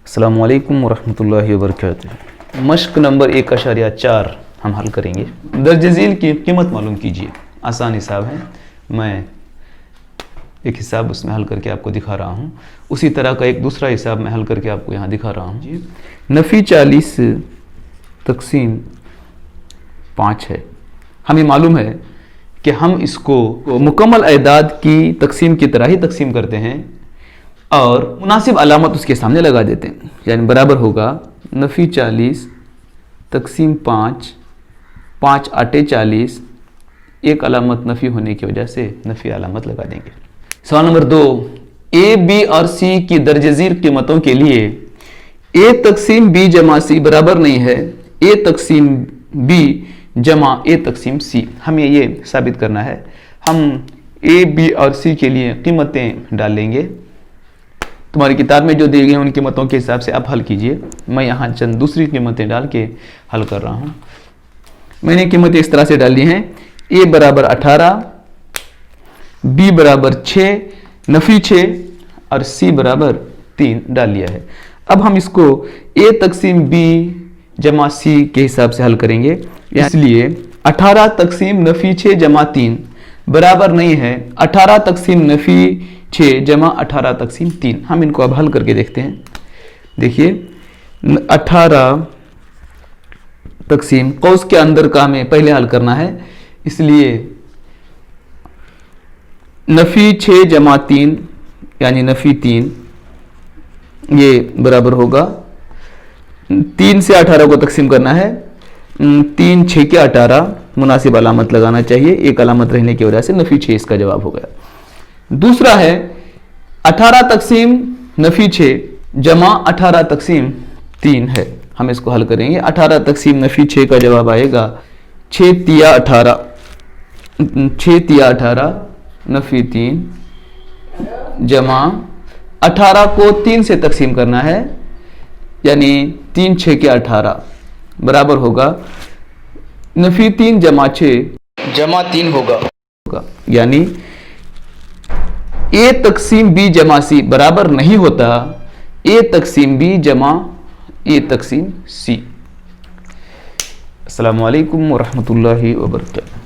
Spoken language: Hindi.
अस्सलामु अलैकुम वरहमतुल्लाहि वबरकातुहू। मश्क नंबर 1.4 हम हल करेंगे। दर्ज झील की कीमत मालूम कीजिए। आसान हिसाब है, मैं एक हिसाब उसमें हल करके आपको दिखा रहा हूँ। उसी तरह का एक दूसरा हिसाब मैं हल करके आपको यहाँ दिखा रहा हूँ। नफ़ी 40 तक़सीम 5 है। हमें मालूम है कि हम इसको मुकम्मल एदाद की तक़सीम की तरह ही तक़सीम करते हैं और मुनासिब अलामत उसके सामने लगा देते हैं। यानी बराबर होगा नफ़ी 40 तक़सीम 5, 5 आटे 40, एक अलामत नफ़ी होने की वजह से नफ़ी अलामत लगा देंगे। सवाल नंबर 2, ए, बी और सी की दर्ज झील कीमतों के लिए ए तक़सीम बी जमा सी बराबर नहीं है ए तक़सीम बी जमा ए तक़सीम सी। हमें ये साबित करना है। हम ए, बी और सी के लिए कीमतें डाल लेंगे। तुम्हारी किताब में जो दी गई उन कीमतों के हिसाब से आप हल कीजिए। मैं यहाँ चंद दूसरी कीमतें डाल के हल कर रहा हूँ। मैंने कीमतें इस तरह से डाली हैं। ए बराबर 18, बी बराबर 6, नफ़ी 6 और सी बराबर 3 डाल लिया है। अब हम इसको ए तक़सीम बी जमा सी के हिसाब से हल करेंगे। इसलिए 18 तक़सीम नफ़ी 6 जमा 3 बराबर नहीं है 18 तक़सीम नफ़ी 6 जमा 18 तक़सीम 3। हम इनको अब हल करके देखते हैं। देखिए 18 तक़सीम कौस के अंदर का हमें पहले हल करना है, इसलिए नफ़ी 6 जमा 3 यानी नफ़ी 3 ये बराबर होगा 3 से 18 को तक़सीम करना है। 3 6 के 18 मुनासिब अलामत लगाना चाहिए। एक अलामत रहने की वजह से नफ़ी 6 इसका जवाब हो गया। दूसरा है 18 तक़सीम नफ़ी 6 जमा 18 तक़सीम 3 है। हम इसको हल करेंगे। 18 तक़सीम नफ़ी 6 का जवाब आएगा 6 तिया 18, 6 तिया 18 नफ़ी 3 जमा 18 को 3 से तक़सीम करना है, यानी 3 6 के 18 बराबर होगा नफ़ी 3 जमा 6 जमा 3 होगा। यानी ए तक़सीम बी जमा सी बराबर नहीं होता ए तक़सीम बी जमा ए तक़सीम सी। अस्सलामु अलैकुम वरहमतुल्लाहि वबरकातुहू।